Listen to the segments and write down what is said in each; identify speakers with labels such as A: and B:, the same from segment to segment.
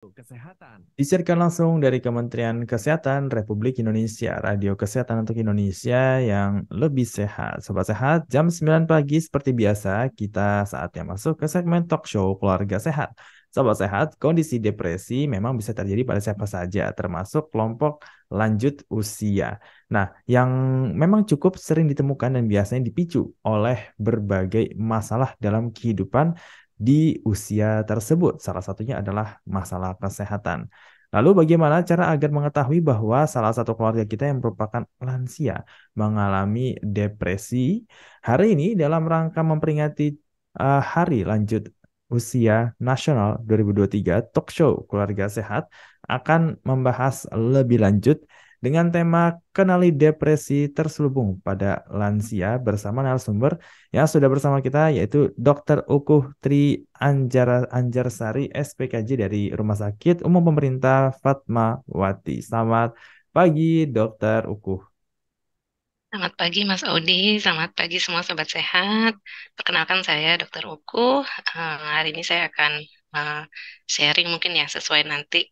A: Kesehatan. Disiarkan langsung dari Kementerian Kesehatan Republik Indonesia, Radio Kesehatan untuk Indonesia yang lebih sehat. Sobat Sehat, jam 9 pagi seperti biasa, kita saatnya masuk ke segmen talk show Keluarga Sehat. Sobat Sehat, kondisi depresi memang bisa terjadi pada siapa saja, termasuk kelompok lanjut usia. Nah, yang memang cukup sering ditemukan dan biasanya dipicu oleh berbagai masalah dalam kehidupan di usia tersebut. Salah satunya adalah masalah kesehatan. Lalu bagaimana cara agar mengetahui bahwa salah satu keluarga kita yang merupakan lansia mengalami depresi? Hari ini dalam rangka memperingati Hari Lanjut Usia Nasional 2023, Talk Show Keluarga Sehat akan membahas lebih lanjut dengan tema Kenali Depresi Terselubung pada Lansia bersama narasumber yang sudah bersama kita yaitu Dr. Ukuh Tri Anjarsari SPKJ dari Rumah Sakit Umum Pemerintah Fatmawati. Selamat pagi Dr. Ukuh.
B: Selamat pagi Mas Audi, selamat pagi semua sobat sehat. Perkenalkan saya Dr. Uku. Hari ini saya akan eh, sharing mungkin ya sesuai nanti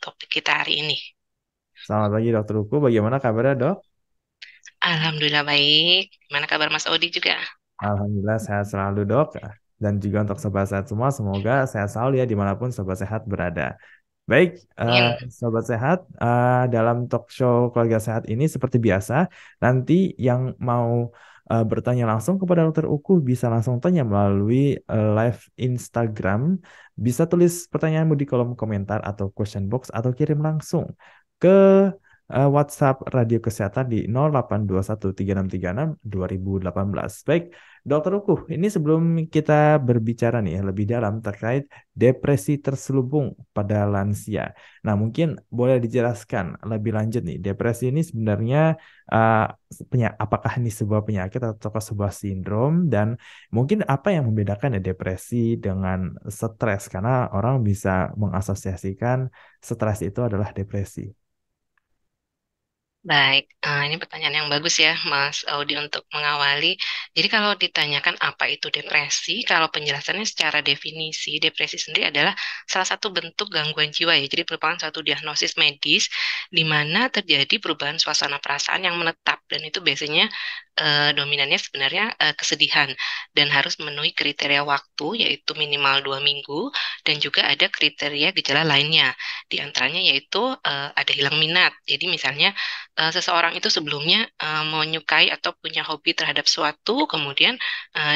B: topik kita hari ini.
A: Selamat pagi Dr. Ukuh. Bagaimana kabarnya Dok?
B: Alhamdulillah baik. Gimana kabar Mas Audi juga?
A: Alhamdulillah sehat selalu Dok. Dan juga untuk sobat sehat semua, semoga sehat selalu ya dimanapun sobat sehat berada. Baik,
B: Amin.
A: Sobat Sehat, dalam talk show Keluarga Sehat ini seperti biasa, nanti yang mau bertanya langsung kepada Dokter Uku bisa langsung tanya melalui live Instagram. Bisa tulis pertanyaanmu di kolom komentar atau question box atau kirim langsung ke WhatsApp Radio Kesehatan di 08213636 2018. Baik, Dokter Uku, ini sebelum kita berbicara nih ya lebih dalam terkait depresi terselubung pada lansia. Nah, mungkin boleh dijelaskan lebih lanjut nih, depresi ini sebenarnya uh, apakah ini sebuah penyakit atau sebuah sindrom dan mungkin apa yang membedakan ya depresi dengan stres karena orang bisa mengasosiasikan stres itu adalah depresi.
B: Baik, ini pertanyaan yang bagus ya, Mas Audi untuk mengawali. Jadi kalau ditanyakan apa itu depresi, kalau penjelasannya secara definisi, depresi sendiri adalah salah satu bentuk gangguan jiwa ya. Jadi merupakan suatu diagnosis medis di mana terjadi perubahan suasana perasaan yang menetap dan itu biasanya dominannya sebenarnya kesedihan dan harus memenuhi kriteria waktu yaitu minimal 2 minggu dan juga ada kriteria gejala lainnya. Di antaranya yaitu ada hilang minat. Jadi misalnya seseorang itu sebelumnya menyukai atau punya hobi terhadap suatu, kemudian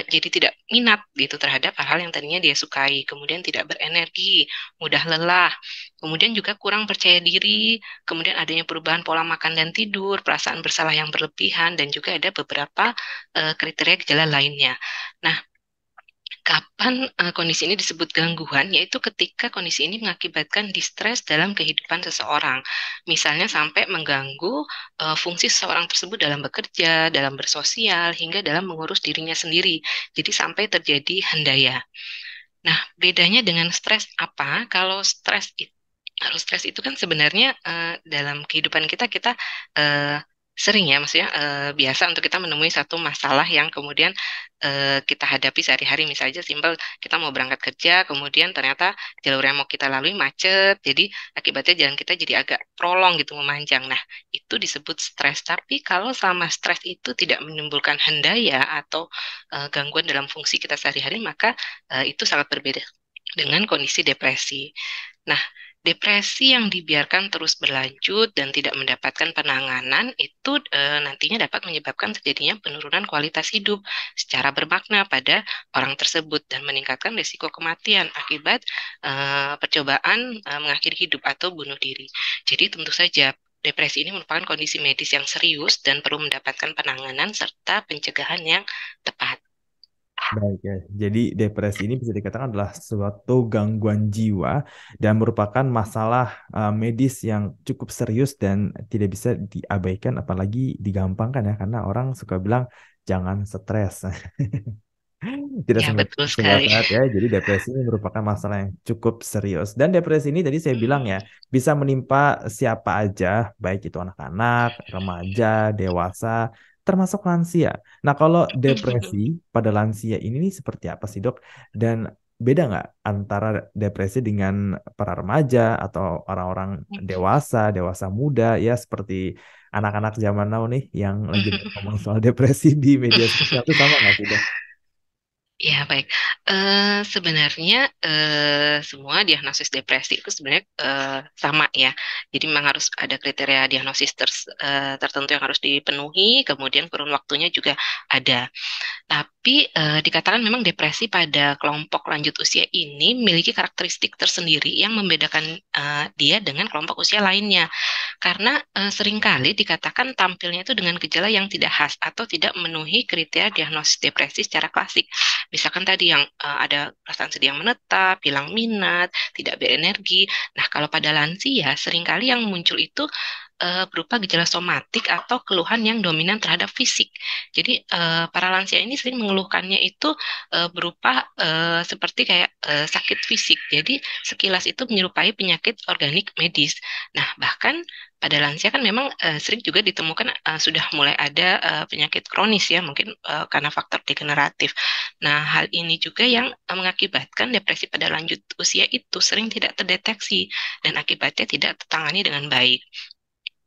B: jadi tidak minat gitu terhadap hal-hal yang tadinya dia sukai, kemudian tidak berenergi, mudah lelah, kemudian juga kurang percaya diri, kemudian adanya perubahan pola makan dan tidur, perasaan bersalah yang berlebihan, dan juga ada beberapa kriteria gejala lainnya. Nah, kapan kondisi ini disebut gangguan? Yaitu ketika kondisi ini mengakibatkan distres dalam kehidupan seseorang. Misalnya sampai mengganggu fungsi seseorang tersebut dalam bekerja, dalam bersosial, hingga dalam mengurus dirinya sendiri. Jadi sampai terjadi hendaya. Nah, bedanya dengan stres apa? Kalau stres itu kan sebenarnya dalam kehidupan kita eh, sering ya, maksudnya biasa untuk kita menemui satu masalah yang kemudian kita hadapi sehari-hari. Misalnya simpel, kita mau berangkat kerja, kemudian ternyata jalur yang mau kita lalui macet, jadi akibatnya jalan kita jadi agak prolong gitu, memanjang. Nah, itu disebut stres. Tapi kalau selama stres itu tidak menimbulkan hendaya atau gangguan dalam fungsi kita sehari-hari, maka itu sangat berbeda dengan kondisi depresi. Nah, depresi yang dibiarkan terus berlanjut dan tidak mendapatkan penanganan itu nantinya dapat menyebabkan terjadinya penurunan kualitas hidup secara bermakna pada orang tersebut dan meningkatkan risiko kematian akibat percobaan mengakhiri hidup atau bunuh diri. Jadi tentu saja depresi ini merupakan kondisi medis yang serius dan perlu mendapatkan penanganan serta pencegahan yang tepat.
A: Baik ya. Jadi depresi ini bisa dikatakan adalah suatu gangguan jiwa dan merupakan masalah medis yang cukup serius dan tidak bisa diabaikan apalagi digampangkan ya karena orang suka bilang jangan stres. Tidak
B: Ya, betul sekali.
A: sebatat ya. Jadi depresi ini merupakan masalah yang cukup serius. Dan depresi ini tadi saya bilang ya, bisa menimpa siapa aja, baik itu anak-anak, remaja, dewasa, termasuk lansia. Nah, kalau depresi pada lansia ini nih seperti apa sih, Dok? Dan beda nggak antara depresi dengan para remaja atau orang-orang dewasa, dewasa muda ya seperti anak-anak zaman now nih yang lagi ngomong soal depresi di media sosial itu sama nggak sih, Dok?
B: Ya, baik. Sebenarnya semua diagnosis depresi itu sebenarnya sama ya. Jadi memang harus ada kriteria diagnosis tertentu yang harus dipenuhi, kemudian kurun waktunya juga ada. Tapi dikatakan memang depresi pada kelompok lanjut usia ini memiliki karakteristik tersendiri yang membedakan dia dengan kelompok usia lainnya. Karena seringkali dikatakan tampilnya itu dengan gejala yang tidak khas atau tidak memenuhi kriteria diagnosis depresi secara klasik. Misalkan tadi yang ada perasaan sedih yang menetap, hilang minat, tidak berenergi. Nah, kalau pada lansia seringkali yang muncul itu berupa gejala somatik atau keluhan yang dominan terhadap fisik. Jadi para lansia ini sering mengeluhkannya itu berupa seperti kayak sakit fisik. Jadi sekilas itu menyerupai penyakit organik medis. Nah, bahkan pada lansia kan memang sering juga ditemukan sudah mulai ada penyakit kronis ya, mungkin karena faktor degeneratif. Nah, hal ini juga yang mengakibatkan depresi pada lanjut usia itu sering tidak terdeteksi dan akibatnya tidak tertangani dengan baik.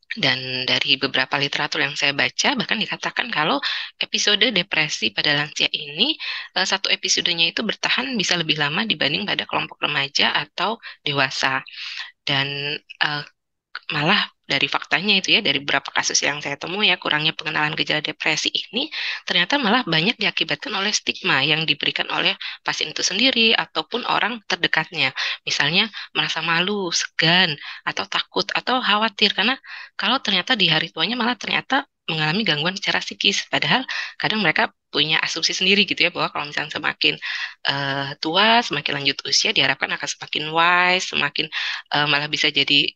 B: Dan dari beberapa literatur yang saya baca, bahkan dikatakan kalau episode depresi pada lansia ini, satu episodenya itu bertahan bisa lebih lama dibanding pada kelompok remaja atau dewasa. Dan malah dari faktanya itu ya, dari beberapa kasus yang saya temui ya, kurangnya pengenalan gejala depresi ini ternyata malah banyak diakibatkan oleh stigma yang diberikan oleh pasien itu sendiri ataupun orang terdekatnya. Misalnya merasa malu, segan, atau takut, atau khawatir karena kalau ternyata di hari tuanya malah ternyata mengalami gangguan secara psikis. Padahal kadang mereka punya asumsi sendiri gitu ya bahwa kalau misalnya semakin tua, semakin lanjut usia diharapkan akan semakin wise, semakin malah bisa jadi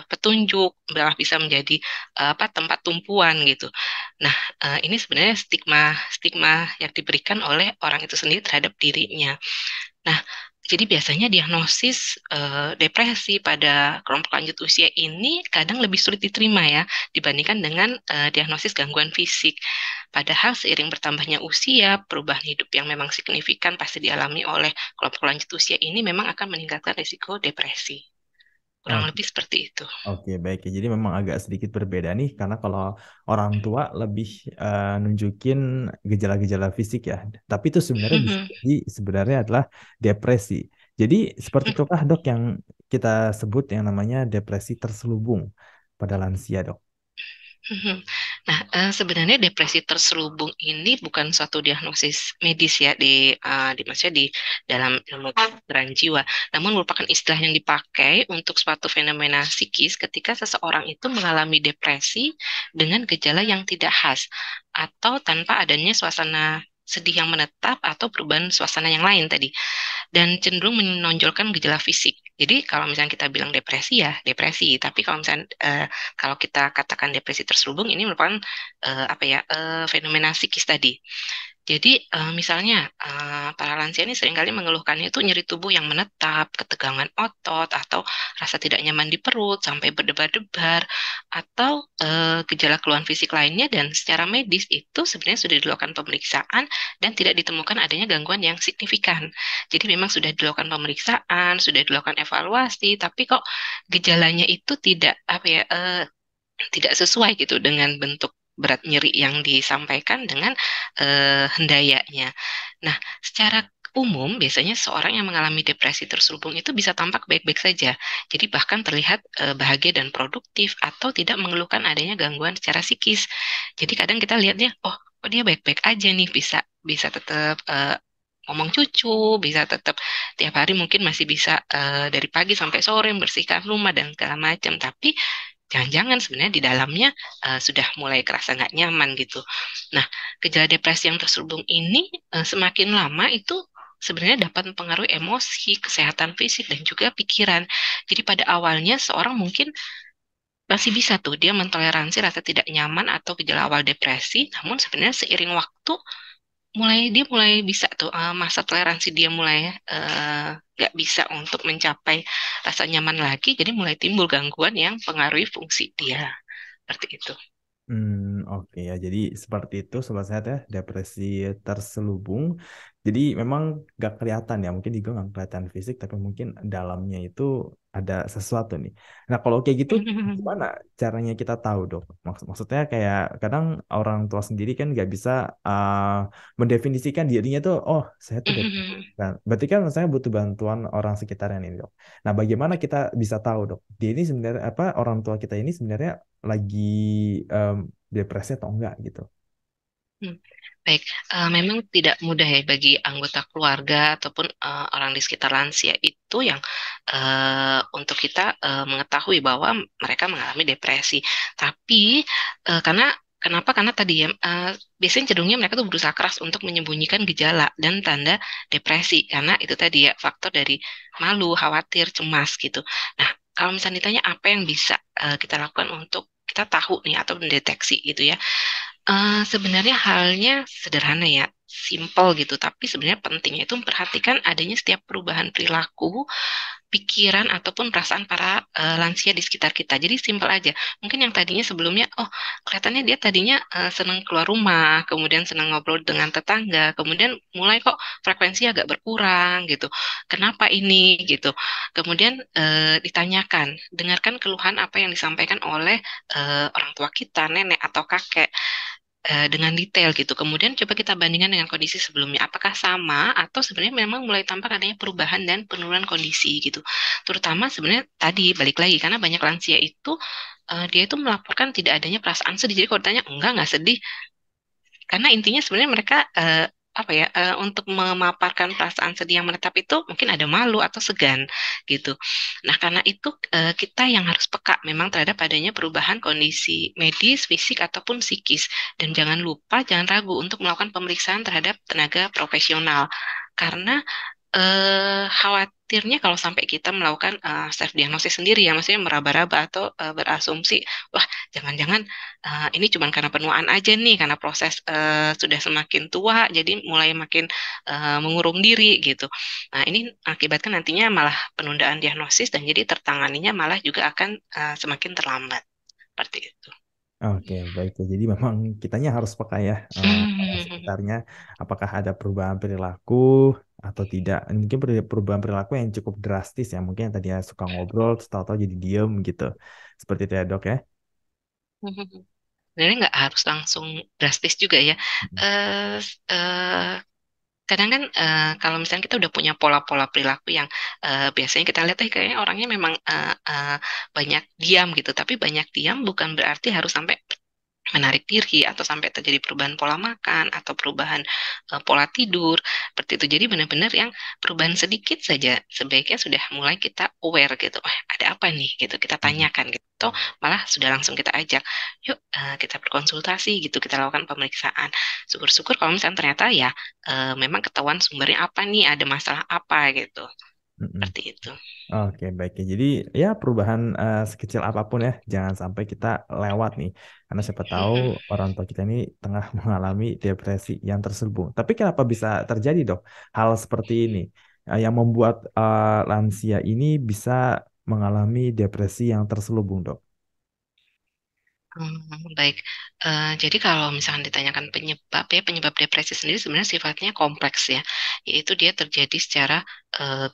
B: petunjuk, malah bisa menjadi apa tempat tumpuan gitu. Nah, ini sebenarnya stigma stigma yang diberikan oleh orang itu sendiri terhadap dirinya. Nah, jadi biasanya diagnosis depresi pada kelompok lanjut usia ini kadang lebih sulit diterima ya dibandingkan dengan diagnosis gangguan fisik. Padahal seiring bertambahnya usia, perubahan hidup yang memang signifikan pasti dialami oleh kelompok lanjut usia ini memang akan meningkatkan risiko depresi. Kurang
A: Oke,
B: lebih seperti itu.
A: oke, baik. Ya. Jadi memang agak sedikit berbeda nih, karena kalau orang tua lebih nunjukin gejala-gejala fisik ya. Tapi itu sebenarnya bisa jadi sebenarnya adalah depresi. Jadi seperti itukah dok yang kita sebut yang namanya depresi terselubung pada lansia dok?
B: Mhm. Nah, sebenarnya depresi terselubung ini bukan suatu diagnosis medis ya maksudnya di dalam ilmu kedokteran jiwa, namun merupakan istilah yang dipakai untuk suatu fenomena psikis ketika seseorang itu mengalami depresi dengan gejala yang tidak khas atau tanpa adanya suasana sedih yang menetap atau perubahan suasana yang lain tadi dan cenderung menonjolkan gejala fisik. Jadi kalau misalnya kita bilang depresi ya depresi, tapi kalau misalnya kalau kita katakan depresi terselubung ini merupakan apa ya fenomena psikis tadi. Jadi misalnya para lansia ini seringkali mengeluhkannya itu nyeri tubuh yang menetap, ketegangan otot, atau rasa tidak nyaman di perut sampai berdebar-debar, atau gejala keluhan fisik lainnya dan secara medis itu sebenarnya sudah dilakukan pemeriksaan dan tidak ditemukan adanya gangguan yang signifikan. Jadi memang sudah dilakukan pemeriksaan, sudah dilakukan evaluasi, tapi kok gejalanya itu tidak apa ya tidak sesuai gitu dengan bentuk berat nyeri yang disampaikan dengan hendayanya. Nah, secara umum biasanya seorang yang mengalami depresi terselubung itu bisa tampak baik-baik saja. Jadi bahkan terlihat bahagia dan produktif atau tidak mengeluhkan adanya gangguan secara psikis. Jadi kadang kita lihatnya, oh dia baik-baik aja nih, bisa bisa tetap ngomong cucu, bisa tetap tiap hari mungkin masih bisa dari pagi sampai sore membersihkan rumah dan segala macam. Tapi jangan-jangan sebenarnya di dalamnya sudah mulai kerasa nggak nyaman gitu. Nah, gejala depresi yang terselubung ini semakin lama itu sebenarnya dapat mempengaruhi emosi, kesehatan fisik, dan juga pikiran. Jadi pada awalnya seorang mungkin masih bisa tuh dia mentoleransi rasa tidak nyaman atau gejala awal depresi, namun sebenarnya seiring waktu mulai bisa tuh masa toleransi dia mulai nggak bisa untuk mencapai rasa nyaman lagi, jadi mulai timbul gangguan yang pengaruhi fungsi dia seperti itu.
A: Oke ya. Jadi seperti itu sobat sehat ya, depresi terselubung. Jadi memang nggak kelihatan ya, mungkin juga nggak kelihatan fisik, tapi mungkin dalamnya itu ada sesuatu nih. Nah kalau kayak gitu, gimana caranya kita tahu dok? Maksudnya kayak kadang orang tua sendiri kan nggak bisa mendefinisikan dirinya tuh, oh saya tuh depresi. Nah, berarti kan misalnya butuh bantuan orang sekitarnya nih dok. Nah bagaimana kita bisa tahu dok? Dia ini sebenarnya apa orang tua kita ini sebenarnya lagi em, depresi atau enggak gitu?
B: Hmm, baik, memang tidak mudah ya bagi anggota keluarga ataupun orang di sekitar lansia itu yang untuk kita mengetahui bahwa mereka mengalami depresi. Tapi karena kenapa? Karena tadi ya biasanya cenderungnya mereka tuh berusaha keras untuk menyembunyikan gejala dan tanda depresi karena itu tadi ya faktor dari malu, khawatir, cemas gitu. Nah, kalau misalnya ditanya apa yang bisa kita lakukan untuk kita tahu nih atau mendeteksi gitu ya. Sebenarnya halnya sederhana ya, simple gitu, tapi sebenarnya pentingnya itu memperhatikan adanya setiap perubahan perilaku, pikiran ataupun perasaan para lansia di sekitar kita. Jadi simple aja. Mungkin yang tadinya sebelumnya, oh kelihatannya dia tadinya senang keluar rumah, kemudian senang ngobrol dengan tetangga, kemudian mulai kok frekuensi agak berkurang gitu. Kenapa ini gitu? Kemudian ditanyakan, dengarkan keluhan apa yang disampaikan oleh orang tua kita, nenek atau kakek dengan detail gitu. Kemudian coba kita bandingkan dengan kondisi sebelumnya. Apakah sama atau sebenarnya memang mulai tampak adanya perubahan dan penurunan kondisi gitu. Terutama sebenarnya tadi balik lagi karena banyak lansia itu dia itu melaporkan tidak adanya perasaan sedih. Jadi kalau ditanya enggak sedih, karena intinya sebenarnya mereka apa ya untuk memaparkan perasaan sedih yang menetap itu mungkin ada malu atau segan gitu. Nah karena itu kita yang harus peka memang terhadap adanya perubahan kondisi medis, fisik ataupun psikis dan jangan lupa jangan ragu untuk melakukan pemeriksaan terhadap tenaga profesional karena khawatirnya kalau sampai kita melakukan self diagnosis sendiri ya maksudnya meraba-raba atau berasumsi wah jangan-jangan ini cuma karena penuaan aja nih, karena proses sudah semakin tua, jadi mulai makin mengurung diri gitu. Nah, ini akibatkan nantinya malah penundaan diagnosis dan jadi tertanganinya malah juga akan semakin terlambat. Seperti itu.
A: Oke, baik ya. Jadi memang kitanya harus peka ya orang sekitarnya apakah ada perubahan perilaku atau tidak. Mungkin perubahan perilaku yang cukup drastis ya. Mungkin yang tadinya suka ngobrol, terus tahu-tahu jadi diem gitu. Seperti itu ya dok ya.
B: Sebenarnya nggak harus langsung drastis juga ya.
A: Mm.
B: Eh kadang kan kalau misalnya kita udah punya pola-pola perilaku yang biasanya kita lihat kayaknya orangnya memang banyak diam gitu, tapi banyak diam bukan berarti harus sampai menarik diri atau sampai terjadi perubahan pola makan atau perubahan pola tidur seperti itu. Jadi benar-benar yang perubahan sedikit saja sebaiknya sudah mulai kita aware gitu. Ada apa nih gitu kita
A: Mm.
B: tanyakan gitu. Atau malah sudah langsung kita ajak, yuk kita berkonsultasi gitu, kita lakukan pemeriksaan. Syukur-syukur kalau misalnya ternyata ya memang ketahuan sumbernya apa nih, ada masalah apa gitu.
A: Mm-mm.
B: Seperti itu.
A: Oke, baik ya. Jadi ya perubahan sekecil apapun ya, jangan sampai kita lewat nih. Karena siapa tahu orang tua kita ini tengah mengalami depresi yang terselubung. Tapi kenapa bisa terjadi, Dok? Hal seperti ini yang membuat lansia ini bisa mengalami depresi yang terselubung, Dok.
B: Baik. Jadi kalau misalkan ditanyakan penyebab ya, penyebab depresi sendiri sebenarnya sifatnya kompleks ya, yaitu dia terjadi secara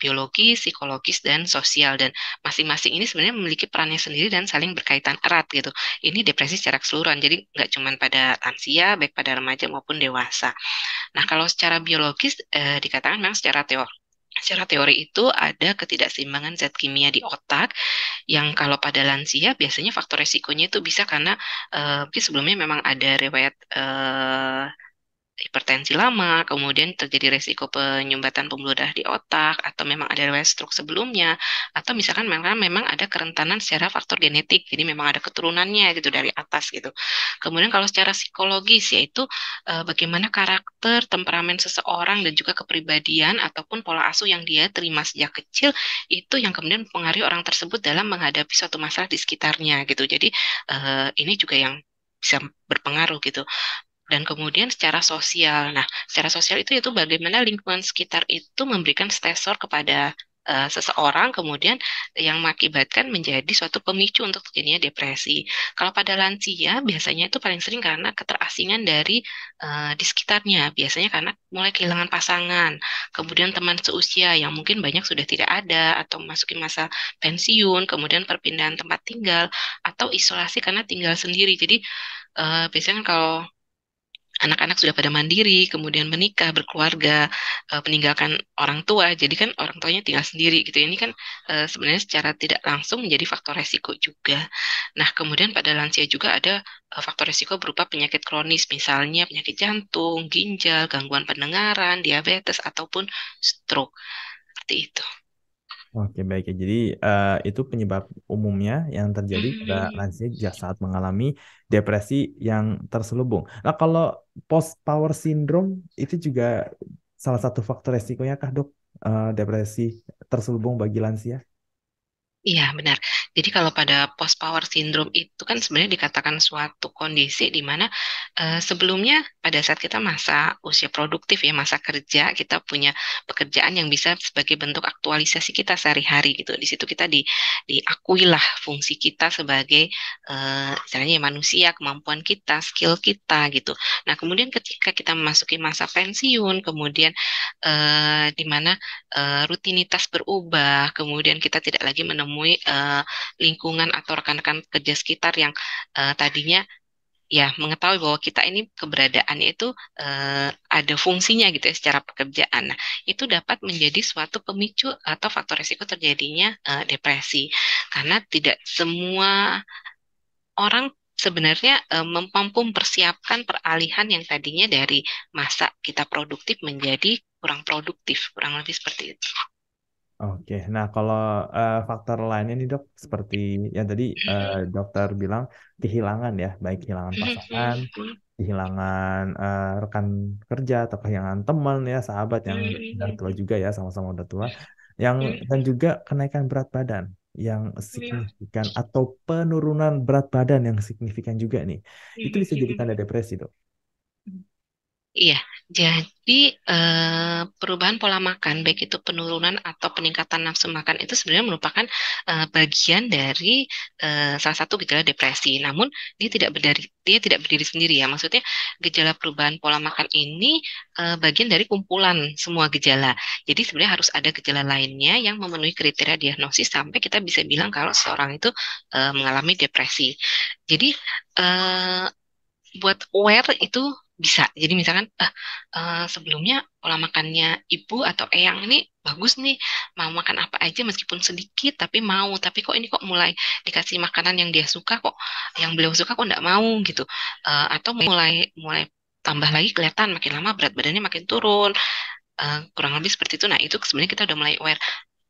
B: biologis, psikologis, dan sosial, dan masing-masing ini sebenarnya memiliki perannya sendiri dan saling berkaitan erat gitu. Ini depresi secara keseluruhan, jadi nggak cuma pada lansia, baik pada remaja maupun dewasa. Nah, kalau secara biologis dikatakan memang secara teori itu ada ketidakseimbangan zat kimia di otak yang kalau pada lansia biasanya faktor resikonya itu bisa karena mungkin sebelumnya memang ada riwayat hipertensi lama, kemudian terjadi resiko penyumbatan pembuluh darah di otak, atau memang ada riwayat stroke sebelumnya, atau misalkan memang ada kerentanan secara faktor genetik, jadi memang ada keturunannya gitu dari atas gitu. Kemudian kalau secara psikologis yaitu bagaimana karakter, temperamen seseorang dan juga kepribadian ataupun pola asuh yang dia terima sejak kecil itu yang kemudian mempengaruhi orang tersebut dalam menghadapi suatu masalah di sekitarnya gitu. Jadi ini juga yang bisa berpengaruh gitu. Dan kemudian secara sosial. Nah, secara sosial itu bagaimana lingkungan sekitar itu memberikan stresor kepada seseorang, kemudian yang mengakibatkan menjadi suatu pemicu untuk terjadinya depresi. Kalau pada lansia biasanya itu paling sering karena keterasingan dari di sekitarnya, biasanya karena mulai kehilangan pasangan, kemudian teman seusia yang mungkin banyak sudah tidak ada atau memasuki masa pensiun, kemudian perpindahan tempat tinggal atau isolasi karena tinggal sendiri. Jadi biasanya kan kalau anak-anak sudah pada mandiri, kemudian menikah, berkeluarga, meninggalkan orang tua, jadi kan orang tuanya tinggal sendiri gitu. Ini kan sebenarnya secara tidak langsung menjadi faktor resiko juga. Nah, kemudian pada lansia juga ada faktor resiko berupa penyakit kronis, misalnya penyakit jantung, ginjal, gangguan pendengaran, diabetes, ataupun stroke. Seperti itu.
A: Oke, baik ya. Jadi itu penyebab umumnya yang terjadi pada lansia saat mengalami depresi yang terselubung. Nah, kalau post power syndrome itu juga salah satu faktor resikonya kah, Dok? Depresi terselubung bagi lansia?
B: Iya, benar. Jadi kalau pada post power syndrome itu kan sebenarnya dikatakan suatu kondisi di mana sebelumnya pada saat kita masa usia produktif ya, masa kerja, kita punya pekerjaan yang bisa sebagai bentuk aktualisasi kita sehari-hari gitu. Di situ kita diakuilah fungsi kita sebagai istilahnya ya manusia, kemampuan kita, skill kita gitu. Nah, kemudian ketika kita memasuki masa pensiun, kemudian di mana rutinitas berubah, kemudian kita tidak lagi menemui lingkungan atau rekan-rekan kerja sekitar yang tadinya ya mengetahui bahwa kita ini keberadaannya itu ada fungsinya gitu ya secara pekerjaan. Nah, itu dapat menjadi suatu pemicu atau faktor risiko terjadinya depresi karena tidak semua orang sebenarnya mampu mempersiapkan peralihan yang tadinya dari masa kita produktif menjadi kurang produktif, kurang lebih seperti itu.
A: Oke, nah kalau faktor lainnya nih dok, seperti yang tadi dokter bilang kehilangan ya, baik kehilangan pasangan, kehilangan rekan kerja atau kehilangan teman ya, sahabat yang udah tua juga ya, sama-sama udah tua, yang dan juga kenaikan berat badan yang signifikan atau penurunan berat badan yang signifikan juga nih, itu bisa jadi tanda depresi dok.
B: Iya, jadi perubahan pola makan, baik itu penurunan atau peningkatan nafsu makan, itu sebenarnya merupakan bagian dari salah satu gejala depresi. Namun dia tidak berdiri sendiri ya. Maksudnya gejala perubahan pola makan ini bagian dari kumpulan semua gejala. Jadi sebenarnya harus ada gejala lainnya yang memenuhi kriteria diagnosis sampai kita bisa bilang kalau seorang itu mengalami depresi. Jadi eh, buat aware itu bisa. Jadi misalkan sebelumnya pola makannya ibu atau eyang ini bagus nih, mau makan apa aja meskipun sedikit tapi mau, tapi kok ini kok mulai dikasih makanan yang dia suka kok, yang beliau suka kok nggak mau gitu. Atau mulai mulai tambah lagi kelihatan makin lama berat badannya makin turun. Kurang lebih seperti itu. Nah, itu sebenarnya kita udah mulai aware,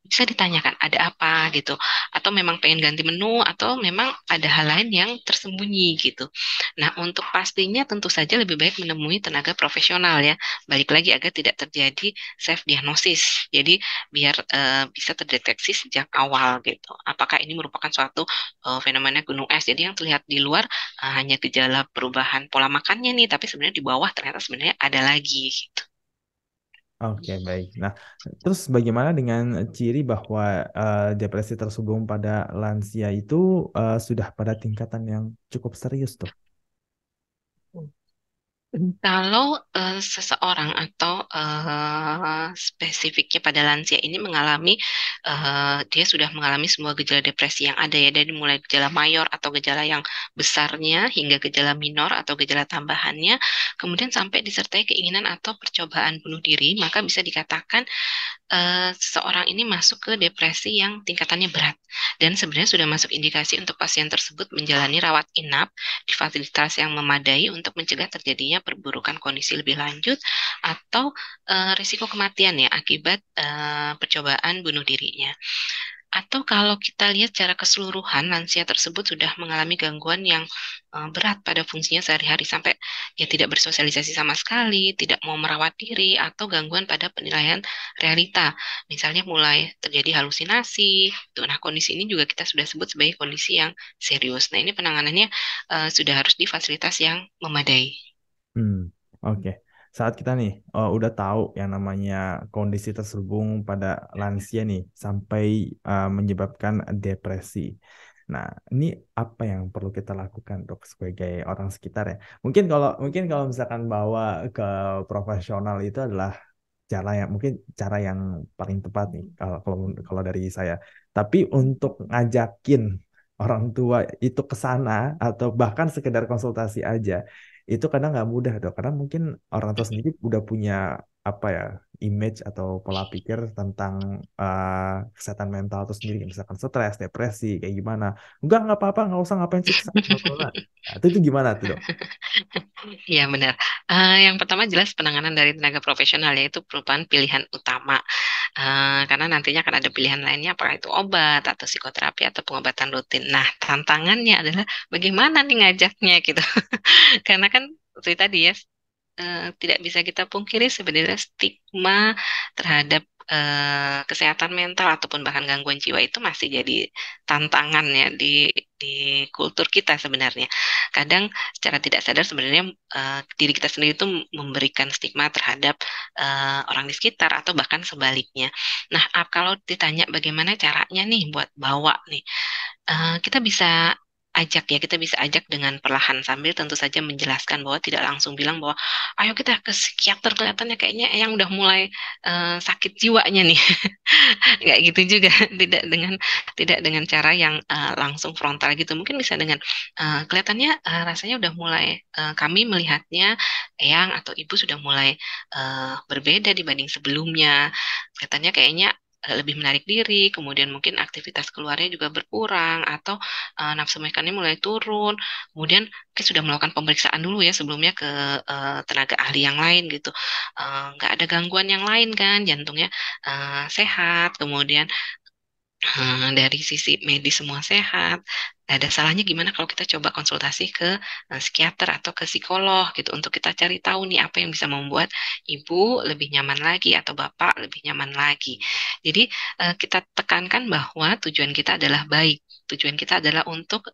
B: bisa ditanyakan ada apa gitu, atau memang pengen ganti menu atau memang ada hal lain yang tersembunyi gitu. Nah, untuk pastinya tentu saja lebih baik menemui tenaga profesional ya, balik lagi agar tidak terjadi self diagnosis, jadi biar bisa terdeteksi sejak awal gitu apakah ini merupakan suatu fenomena gunung es, jadi yang terlihat di luar hanya gejala perubahan pola makannya nih, tapi sebenarnya di bawah ternyata sebenarnya ada lagi gitu.
A: Oke, baik. Nah, terus bagaimana dengan ciri bahwa depresi terselubung pada lansia itu sudah pada tingkatan yang cukup serius tuh?
B: Kalau seseorang atau spesifiknya pada lansia ini mengalami, dia sudah mengalami semua gejala depresi yang ada ya, dari mulai gejala mayor atau gejala yang besarnya hingga gejala minor atau gejala tambahannya, kemudian sampai disertai keinginan atau percobaan bunuh diri, maka bisa dikatakan seseorang ini masuk ke depresi yang tingkatannya berat. Dan sebenarnya sudah masuk indikasi untuk pasien tersebut menjalani rawat inap di fasilitas yang memadai untuk mencegah terjadinya perburukan kondisi lebih lanjut atau risiko kematian ya akibat percobaan bunuh dirinya. Atau kalau kita lihat secara keseluruhan, lansia tersebut sudah mengalami gangguan yang berat pada fungsinya sehari-hari sampai ya tidak bersosialisasi sama sekali, tidak mau merawat diri, atau gangguan pada penilaian realita. Misalnya mulai terjadi halusinasi. Tuh, nah, kondisi ini juga kita sudah sebut sebagai kondisi yang serius. Nah, ini penanganannya sudah harus di fasilitas yang memadai.
A: Hmm, oke. saat kita nih udah tahu yang namanya kondisi terselubung pada lansia nih sampai menyebabkan depresi. Nah, ini apa yang perlu kita lakukan dok sebagai orang sekitar ya? Mungkin kalau misalkan bawa ke profesional itu adalah cara yang paling tepat nih kalau kalau kalau dari saya. Tapi untuk ngajakin orang tua itu ke sana atau bahkan sekedar konsultasi aja itu kadang nggak mudah dok karena mungkin orang tua sendiri udah punya apa ya image atau pola pikir tentang kesehatan mental itu sendiri misalkan stres, depresi kayak gimana. Nggak apa-apa, nggak usah ngapain sih kesana, bla, bla, bla. Nah, itu gimana tuh dok?
B: Iya benar. Yang pertama jelas penanganan dari tenaga profesional yaitu merupakan pilihan utama. Karena nantinya akan ada pilihan lainnya apakah itu obat atau psikoterapi atau pengobatan rutin. Nah, tantangannya adalah bagaimana nih ngajaknya gitu. Karena kan seperti tadi ya, tidak bisa kita pungkiri sebenarnya stigma terhadap kesehatan mental ataupun bahkan gangguan jiwa itu masih jadi tantangan ya di kultur kita sebenarnya. Kadang secara tidak sadar sebenarnya diri kita sendiri itu memberikan stigma terhadap orang di sekitar atau bahkan sebaliknya. Nah, kalau ditanya bagaimana caranya nih buat bawa nih, kita bisa ajak ya, kita bisa ajak dengan perlahan sambil tentu saja menjelaskan bahwa tidak langsung bilang bahwa ayo kita ke psikiater kelihatannya kayaknya yang udah mulai sakit jiwanya nih. Nggak gitu juga, tidak dengan cara yang langsung frontal gitu. Mungkin bisa dengan kelihatannya rasanya udah mulai kami melihatnya Eyang atau Ibu sudah mulai berbeda dibanding sebelumnya. Kelihatannya kayaknya lebih menarik diri, kemudian mungkin aktivitas keluarnya juga berkurang atau nafsu makannya mulai turun. Kemudian kita sudah melakukan pemeriksaan dulu ya sebelumnya ke tenaga ahli yang lain gitu. Nggak ada gangguan yang lain kan, jantungnya sehat, kemudian dari sisi medis semua sehat. Nggak ada salahnya gimana kalau kita coba konsultasi ke psikiater atau ke psikolog gitu untuk kita cari tahu nih apa yang bisa membuat ibu lebih nyaman lagi atau bapak lebih nyaman lagi. Jadi kita tekankan bahwa tujuan kita adalah baik. Tujuan kita adalah untuk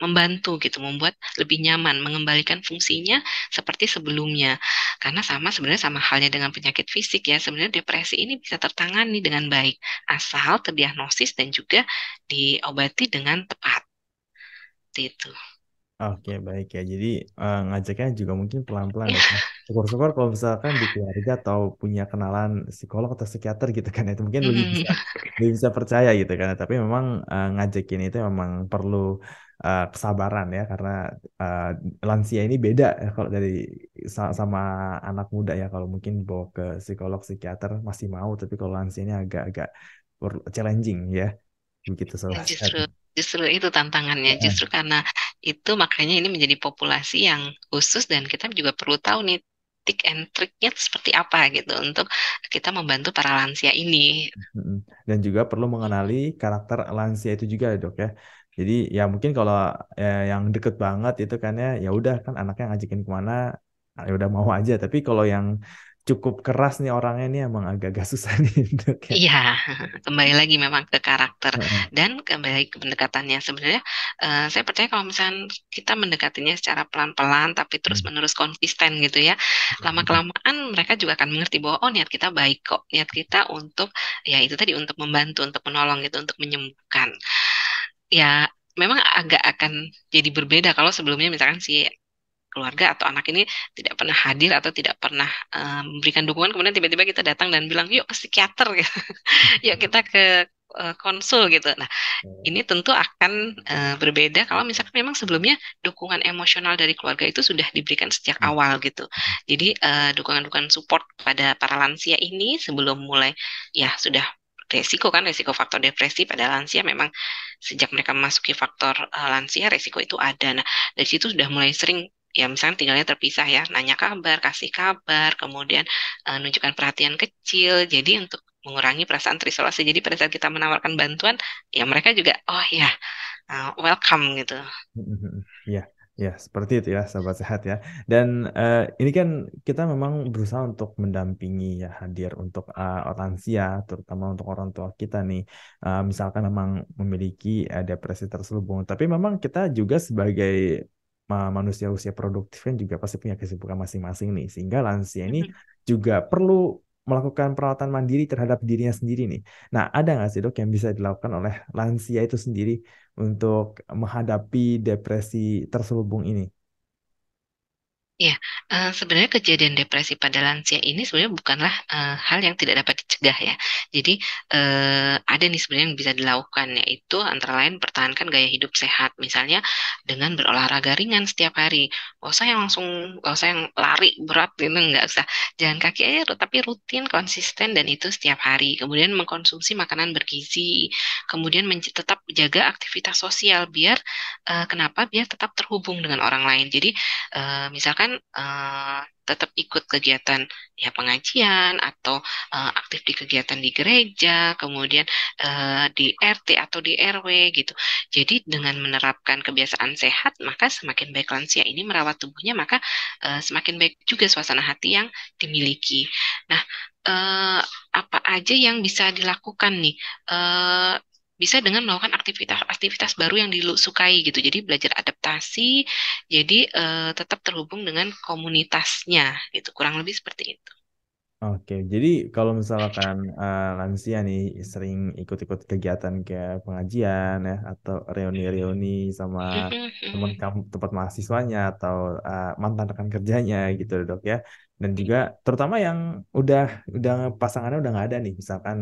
B: membantu gitu, membuat lebih nyaman, mengembalikan fungsinya seperti sebelumnya. Karena sebenarnya sama halnya dengan penyakit fisik ya. Sebenarnya depresi ini bisa tertangani dengan baik asal terdiagnosis dan juga diobati dengan tepat. Itu.
A: Oke, baik ya. Jadi ngajaknya juga mungkin pelan-pelan dok. Syukur-syukur kalau misalkan di keluarga atau punya kenalan psikolog atau psikiater gitu kan, itu mungkin lebih bisa percaya gitu kan. Tapi memang ngajakin itu memang perlu kesabaran ya, karena uh, lansia ini beda ya kalau dari sama anak muda ya. Kalau mungkin bawa ke psikolog, psikiater masih mau, tapi kalau lansia ini agak-agak challenging ya. Begitu
B: Ya,
A: sobat sehat.
B: justru justru itu tantangannya.
A: Heeh.
B: Justru karena itu makanya ini menjadi populasi yang khusus dan kita juga perlu tahu nih tips and triknya seperti apa gitu untuk kita membantu para lansia ini.
A: Mm-mm. Dan juga perlu mengenali karakter lansia itu juga dok ya. Jadi ya mungkin kalau yang deket banget itu kan ya udah kan anaknya ngajakin kemana ya udah mau aja. Tapi kalau yang cukup keras nih orangnya ini emang agak-agak susah nih dok ya.
B: Iya, kembali lagi memang ke karakter
A: Heeh.
B: dan kembali ke pendekatannya. Sebenarnya saya percaya kalau misalnya kita mendekatinya secara pelan-pelan tapi terus-menerus konsisten gitu ya, lama-kelamaan mereka juga akan mengerti bahwa oh niat kita baik kok, niat kita untuk ya itu tadi untuk membantu, untuk menolong gitu, untuk menyembuhkan. Ya memang agak akan jadi berbeda kalau sebelumnya misalkan si keluarga atau anak ini tidak pernah hadir atau tidak pernah memberikan dukungan, kemudian tiba-tiba kita datang dan bilang yuk ke psikiater gitu. Yuk kita ke konsul gitu. Nah, ini tentu akan berbeda kalau misalkan memang sebelumnya dukungan emosional dari keluarga itu sudah diberikan sejak awal gitu. Jadi dukungan-dukungan support pada para lansia ini sebelum mulai ya sudah resiko faktor depresi pada lansia memang sejak mereka memasuki faktor lansia resiko itu ada. Nah, dari situ sudah mulai sering ya misalnya tinggalnya terpisah ya, nanya kabar, kasih kabar, kemudian menunjukkan perhatian kecil. Jadi untuk mengurangi perasaan terisolasi. Jadi pada saat kita menawarkan bantuan, ya mereka juga, oh ya, welcome gitu.
A: Ya, ya seperti itu ya, sahabat sehat ya. Dan ini kan kita memang berusaha untuk mendampingi ya, hadir untuk lansia, terutama untuk orang tua kita nih. Misalkan memang memiliki depresi terselubung, tapi memang kita juga sebagai manusia usia produktif kan juga pasti punya kesibukan masing-masing nih, sehingga lansia ini
B: Mhm.
A: juga perlu melakukan perawatan mandiri terhadap dirinya sendiri nih. Nah, ada nggak sih dok yang bisa dilakukan oleh lansia itu sendiri untuk menghadapi depresi terselubung ini?
B: Ya, sebenarnya kejadian depresi pada lansia ini sebenarnya bukanlah hal yang tidak dapat dicegah ya. Jadi ada nih sebenarnya yang bisa dilakukan, yaitu antara lain pertahankan gaya hidup sehat, misalnya dengan berolahraga ringan setiap hari. Gak usah yang langsung, gak usah yang lari berat gitu, nggak usah. Jalan kaki aja, tapi rutin, konsisten dan itu setiap hari. Kemudian mengkonsumsi makanan bergizi, kemudian tetap jaga aktivitas sosial biar kenapa? Biar tetap terhubung dengan orang lain. Jadi misalkan tetap ikut kegiatan ya pengajian atau aktif di kegiatan di gereja, kemudian di RT atau di RW gitu. Jadi dengan menerapkan kebiasaan sehat, maka semakin baik lansia ini merawat tubuhnya, maka semakin baik juga suasana hati yang dimiliki. Nah, eh, apa aja yang bisa dilakukan nih? Eh, bisa dengan melakukan aktivitas-aktivitas baru yang disukai gitu. Jadi belajar adaptasi, jadi tetap terhubung dengan komunitasnya gitu. Kurang lebih seperti itu.
A: Oke, jadi kalau misalkan lansia nih sering ikut-ikut kegiatan kayak pengajian ya atau reuni-reuni sama teman kamu tempat mahasiswanya atau mantan rekan kerjanya gitu dok ya. Dan juga terutama yang udah udah pasangannya udah nggak ada nih, misalkan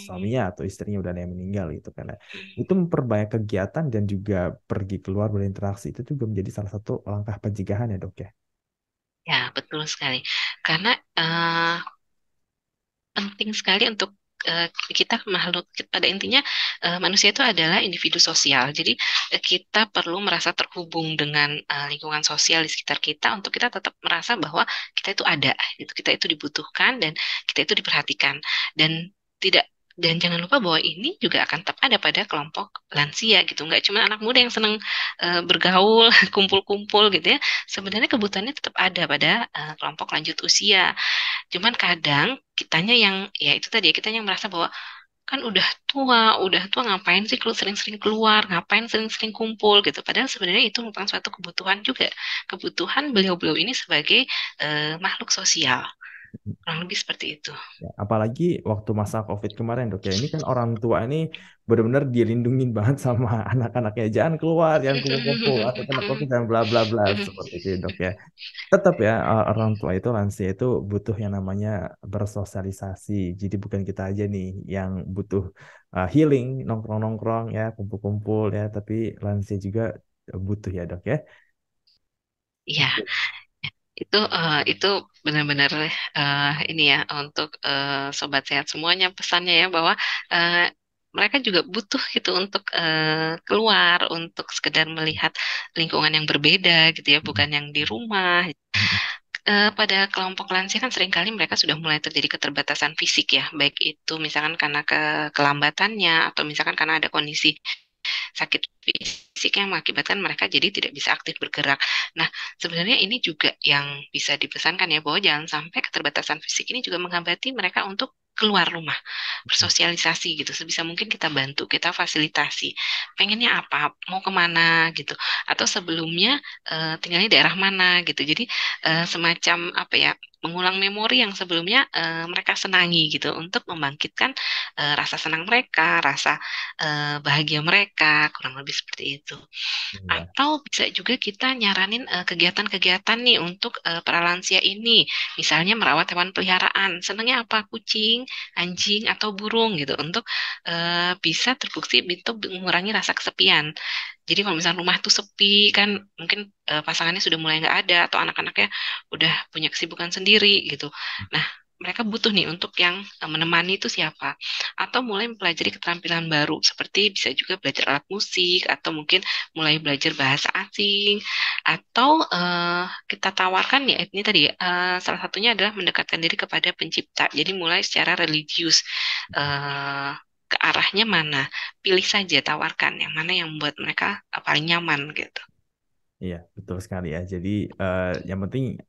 A: suaminya atau istrinya udah ada yang meninggal gitu kan ya. Itu memperbanyak kegiatan dan juga pergi keluar berinteraksi itu juga menjadi salah satu langkah pencegahan ya dok ya.
B: Ya, betul sekali. Karena penting sekali untuk kita makhluk pada intinya manusia itu adalah individu sosial. Jadi kita perlu merasa terhubung dengan lingkungan sosial di sekitar kita untuk kita tetap merasa bahwa kita itu ada, gitu. Kita itu dibutuhkan dan kita itu diperhatikan dan tidak dan jangan lupa bahwa ini juga akan tetap ada pada kelompok lansia gitu. Nggak cuma anak muda yang senang bergaul, kumpul-kumpul gitu ya. Sebenarnya kebutuhannya tetap ada pada kelompok lanjut usia. Cuman kadang kitanya yang ya itu tadi ya kita yang merasa bahwa kan udah tua ngapain sih sering-sering keluar, ngapain sering-sering kumpul gitu. Padahal sebenarnya itu merupakan suatu kebutuhan juga, kebutuhan beliau-beliau ini sebagai makhluk sosial. Kurang lebih seperti itu.
A: Ya, apalagi waktu masa COVID kemarin dok ya, ini kan orang tua ini benar-benar dilindungin banget sama anak-anaknya. Jangan keluar, jangan kumpul-kumpul, atau kena COVID dan bla bla bla seperti itu dok ya. Tetap ya orang tua itu lansia itu butuh yang namanya bersosialisasi. Jadi bukan kita aja nih yang butuh healing, nongkrong-nongkrong ya, kumpul-kumpul ya, tapi lansia juga butuh ya dok ya.
B: Iya, itu benar-benar ini ya untuk sobat sehat semuanya pesannya ya bahwa eh, mereka juga butuh gitu untuk keluar untuk sekedar melihat lingkungan yang berbeda gitu ya, bukan yang di rumah. Pada kelompok lansia kan seringkali mereka sudah mulai terjadi keterbatasan fisik ya, baik itu misalkan karena kelambatannya atau misalkan karena ada kondisi sakit fisik yang mengakibatkan mereka jadi tidak bisa aktif bergerak. Nah, sebenarnya ini juga yang bisa dipesankan ya bahwa jangan sampai keterbatasan fisik ini juga menghambati mereka untuk keluar rumah, bersosialisasi gitu. Sebisa mungkin kita bantu, kita fasilitasi. Pengennya apa, mau kemana gitu. Atau sebelumnya tinggalnya daerah mana gitu. Jadi semacam apa ya, mengulang memori yang sebelumnya mereka senangi gitu untuk membangkitkan rasa senang mereka, rasa bahagia mereka, kurang lebih seperti itu.
A: Iya.
B: Atau bisa juga kita nyaranin kegiatan-kegiatan nih untuk para lansia ini, misalnya merawat hewan peliharaan. Senangnya apa? Kucing, anjing, atau burung gitu, untuk bisa terbukti itu mengurangi rasa kesepian. Jadi kalau misalnya rumah tuh sepi kan mungkin pasangannya sudah mulai nggak ada atau anak-anaknya udah punya kesibukan sendiri gitu. Nah, mereka butuh nih untuk yang menemani itu siapa? Atau mulai mempelajari keterampilan baru seperti bisa juga belajar alat musik atau mungkin mulai belajar bahasa asing atau kita tawarkan ya ini tadi salah satunya adalah mendekatkan diri kepada pencipta. Jadi mulai secara religius eh, ke arahnya mana? Pilih saja, tawarkan yang mana yang membuat mereka paling nyaman gitu.
A: Iya, betul sekali ya. Jadi yang penting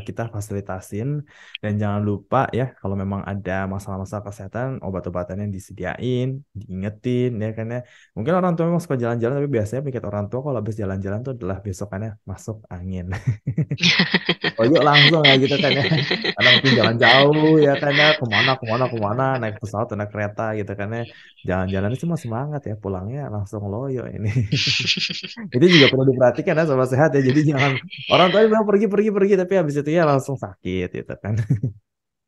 A: kita fasilitasin dan jangan lupa ya kalau memang ada masalah-masalah kesehatan, obat-obatan yang disediain, diingetin ya kan ya. Mungkin orang tua memang suka jalan-jalan tapi biasanya pikir orang tua kalau habis jalan-jalan tuh adalah besokannya masuk angin. Oh yuk langsung ya gitu kan ya. Karena mungkin jalan jauh ya kan ya kemana kemana kemana naik pesawat atau naik kereta gitu kan ya. Jalan-jalan sih mah semangat ya pulangnya langsung loyo ini. Itu juga perlu diperhatikan ya sama sehat ya. Jadi jangan orang tua bilang pergi pergi pergi tapi habis itu ya langsung sakit gitu kan.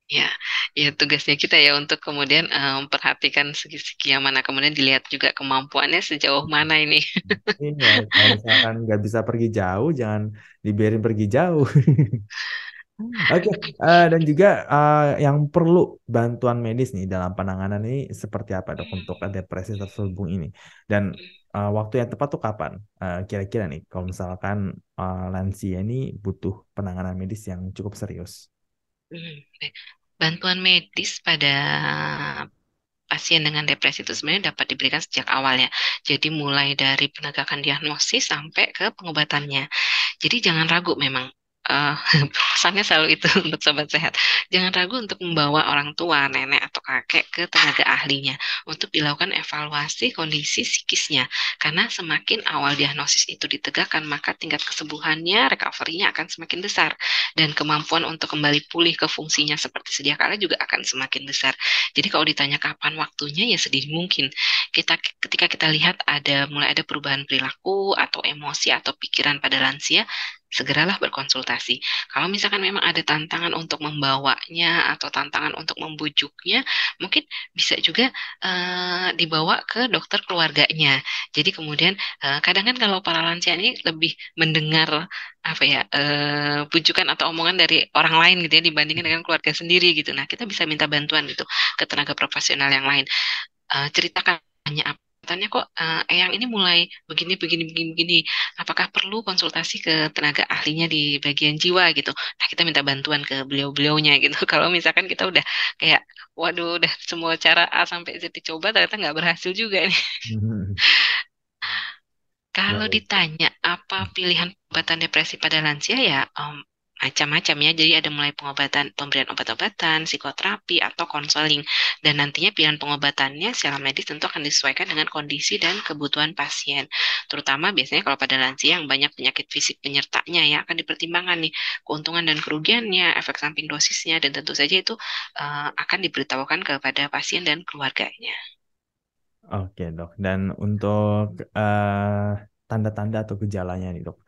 B: Ya, ya tugasnya kita ya untuk kemudian memperhatikan segi-segi yang mana, kemudian dilihat juga kemampuannya sejauh mana ini.
A: Iya, kalau misalkan nggak bisa pergi jauh, jangan dibiarin pergi jauh. Oke, dan juga yang perlu bantuan medis nih dalam penanganan ini seperti apa dok untuk depresi terselubung ini? Dan waktu yang tepat tuh kapan? Kira-kira nih, kalau misalkan lansia ini butuh penanganan medis yang cukup serius.
B: Baik. Bantuan medis pada pasien dengan depresi itu sebenarnya dapat diberikan sejak awal ya. Jadi mulai dari penegakan diagnosis sampai ke pengobatannya. Jadi jangan ragu memang. eh Pesannya selalu itu untuk sobat sehat. Jangan ragu untuk membawa orang tua, nenek atau kakek ke tenaga ahlinya untuk dilakukan evaluasi kondisi psikisnya. Karena semakin awal diagnosis itu ditegakkan, maka tingkat kesembuhannya, recovery-nya akan semakin besar dan kemampuan untuk kembali pulih ke fungsinya seperti sedia kala juga akan semakin besar. Jadi kalau ditanya kapan waktunya ya sedini mungkin. Ketika kita lihat mulai ada perubahan perilaku atau emosi atau pikiran pada lansia, segeralah berkonsultasi. Kalau misalkan memang ada tantangan untuk membawanya atau tantangan untuk membujuknya, mungkin bisa juga dibawa ke dokter keluarganya. Jadi kemudian kadang kan kalau para lansia ini lebih mendengar apa ya bujukan atau omongan dari orang lain gitu ya dibandingkan dengan keluarga sendiri gitu. Nah, kita bisa minta bantuan gitu ke tenaga profesional yang lain. Ceritakan apa tanya kok Eyang ini mulai begini begini begini begini. Apakah perlu konsultasi ke tenaga ahlinya di bagian jiwa gitu. Nah, kita minta bantuan ke beliau-beliaunya gitu. Kalau misalkan kita udah kayak waduh udah semua cara A sampai Z dicoba ternyata nggak berhasil juga nih. Kalau
A: Baik.
B: ditanya apa pilihan pengobatan depresi pada lansia ya macam-macam ya. Jadi ada mulai pengobatan, pemberian obat-obatan, psikoterapi atau konseling. Dan nantinya pilihan pengobatannya secara medis tentu akan disesuaikan dengan kondisi dan kebutuhan pasien. Terutama biasanya kalau pada lansia yang banyak penyakit fisik penyertanya ya akan dipertimbangkan nih keuntungan dan kerugiannya, efek samping dosisnya dan tentu saja itu akan diberitahukan kepada pasien dan keluarganya.
A: Oke dok. Dan untuk tanda-tanda atau gejalanya nih dok,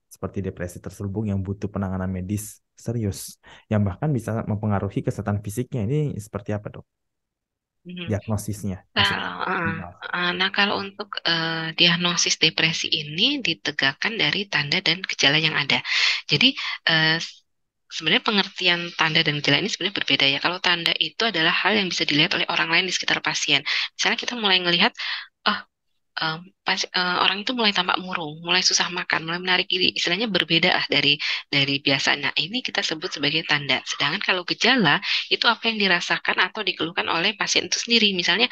A: seperti depresi terselubung yang butuh penanganan medis serius, yang bahkan bisa mempengaruhi kesehatan fisiknya ini seperti apa dok?
B: Mhm.
A: Diagnosisnya maksud.
B: Kalau, nah kalau untuk diagnosis depresi ini ditegakkan dari tanda dan gejala yang ada. Jadi eh, sebenarnya pengertian tanda dan gejala ini sebenarnya berbeda ya. Kalau tanda itu adalah hal yang bisa dilihat oleh orang lain di sekitar pasien. Misalnya kita mulai melihat, oh orang itu mulai tampak murung, mulai susah makan, mulai menarik diri, istilahnya berbeda dari biasa. Nah, ini kita sebut sebagai tanda. Sedangkan kalau gejala itu apa yang dirasakan atau dikeluhkan oleh pasien itu sendiri. Misalnya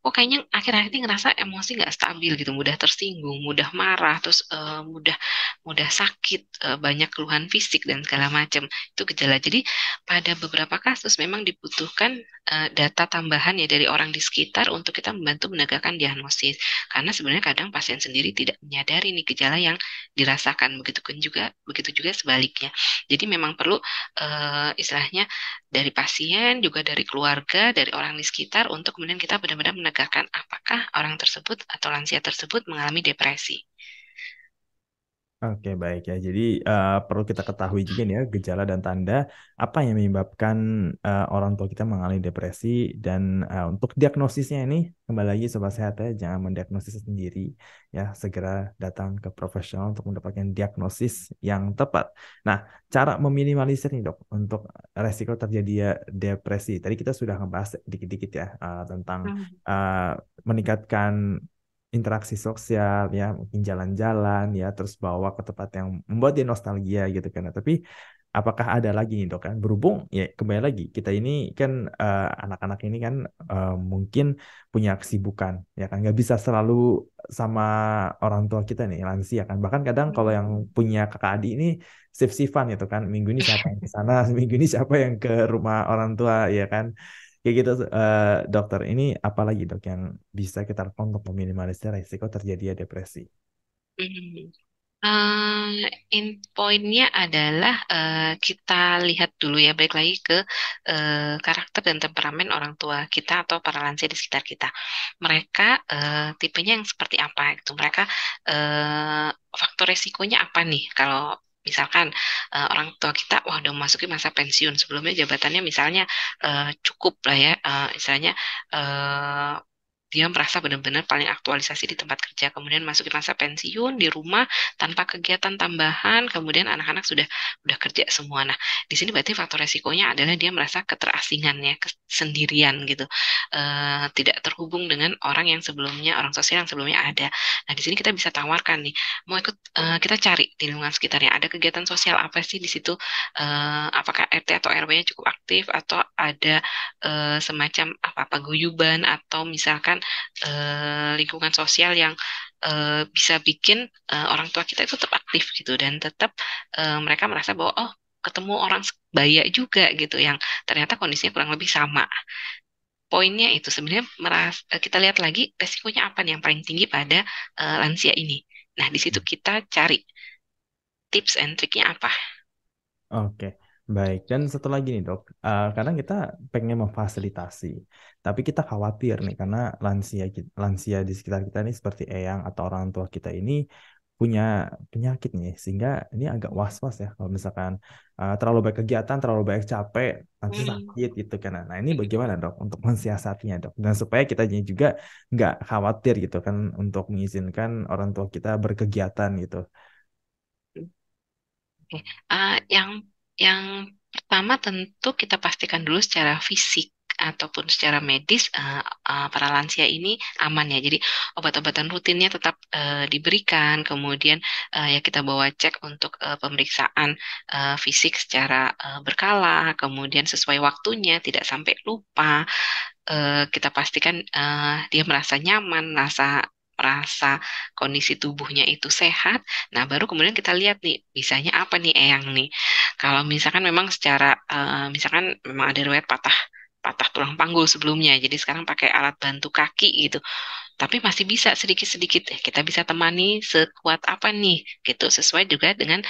B: kok kayaknya akhir-akhir ini ngerasa emosi nggak stabil gitu, mudah tersinggung, mudah marah, terus mudah mudah sakit, banyak keluhan fisik dan segala macam. Itu gejala. Jadi pada beberapa kasus memang dibutuhkan data tambahan ya dari orang di sekitar untuk kita membantu menegakkan diagnosis. Karena sebenarnya kadang pasien sendiri tidak menyadari nih gejala yang dirasakan. Begitu juga sebaliknya. Jadi memang perlu istilahnya dari pasien, juga dari keluarga, dari orang di sekitar untuk kemudian kita benar-benar menegakkan apakah orang tersebut atau lansia tersebut mengalami depresi.
A: Oke, baik ya. Jadi perlu kita ketahui juga nih ya gejala dan tanda apa yang menyebabkan orang tua kita mengalami depresi dan untuk diagnosisnya ini kembali lagi sobat sehat ya, jangan mendiagnosis sendiri ya, segera datang ke profesional untuk mendapatkan diagnosis yang tepat. Nah, cara meminimalisir nih dok untuk resiko terjadi depresi. Tadi kita sudah ngebahas dikit-dikit ya tentang
B: Hmm.
A: uh, meningkatkan interaksi sosial ya mungkin jalan-jalan ya terus bawa ke tempat yang membuat dia nostalgia gitu kan. Nah, tapi apakah ada lagi nih dok kan? Berhubung ya kembali lagi kita ini kan anak-anak ini kan mungkin punya kesibukan ya kan nggak bisa selalu sama orang tua kita nih lansia kan. Bahkan kadang kalau yang punya kakak adik ini shift-shiftan gitu kan. Minggu ini siapa yang ke sana, minggu ini siapa yang ke rumah orang tua ya kan. Kayak gitu dokter. Ini apa lagi dok yang bisa kita lakukan untuk meminimalisir risiko terjadinya depresi?
B: Mhm. Poinnya adalah kita lihat dulu ya, balik lagi ke karakter dan temperamen orang tua kita atau para lansia di sekitar kita. Mereka tipenya yang seperti apa gitu. Mereka eh, faktor resikonya apa nih kalau misalkan orang tua kita wah udah memasuki masa pensiun sebelumnya jabatannya misalnya cukup lah ya, misalnya dia merasa benar-benar paling aktualisasi di tempat kerja, kemudian masuk di masa pensiun di rumah tanpa kegiatan tambahan, kemudian anak-anak sudah kerja semua. Nah, di sini berarti faktor resikonya adalah dia merasa keterasingan ya, kesendirian gitu, tidak terhubung dengan orang yang sebelumnya, orang sosial yang sebelumnya ada. Nah, di sini kita bisa tawarkan nih, mau ikut, kita cari di lingkungan sekitarnya ada kegiatan sosial apa sih di situ, apakah RT atau RW-nya cukup aktif atau ada semacam apa paguyuban atau misalkan lingkungan sosial yang bisa bikin orang tua kita itu tetap aktif gitu dan tetap mereka merasa bahwa oh ketemu orang sebaya juga gitu yang ternyata kondisinya kurang lebih sama. Poinnya itu sebenarnya kita lihat lagi resikonya apa nih yang paling tinggi pada lansia ini. Nah, di situ kita cari tips and triknya apa.
A: Oke, baik. Dan satu lagi nih dok, kadang kita pengen memfasilitasi, tapi kita khawatir nih karena lansia di sekitar kita ini seperti eyang atau orang tua kita ini punya penyakit nih, sehingga ini agak was-was ya kalau misalkan terlalu banyak kegiatan, terlalu banyak capek, nanti
B: Hmm.
A: sakit gitu kan. Nah ini bagaimana dok untuk mensiasatinya dok, dan supaya kita juga nggak khawatir gitu kan untuk mengizinkan orang tua kita berkegiatan gitu.
B: Oke. Yang pertama tentu kita pastikan dulu secara fisik ataupun secara medis para lansia ini aman ya. Jadi obat-obatan rutinnya tetap diberikan, kemudian ya kita bawa cek untuk pemeriksaan fisik secara berkala, kemudian sesuai waktunya, tidak sampai lupa. Kita pastikan dia merasa nyaman, merasa kondisi tubuhnya itu sehat. Nah, baru kemudian kita lihat nih, bisanya apa nih Eyang nih. Kalau misalkan memang secara, misalkan memang ada riwayat patah patah tulang panggul sebelumnya, jadi sekarang pakai alat bantu kaki gitu. Tapi masih bisa sedikit-sedikit, kita bisa temani sekuat apa nih, gitu. Sesuai juga dengan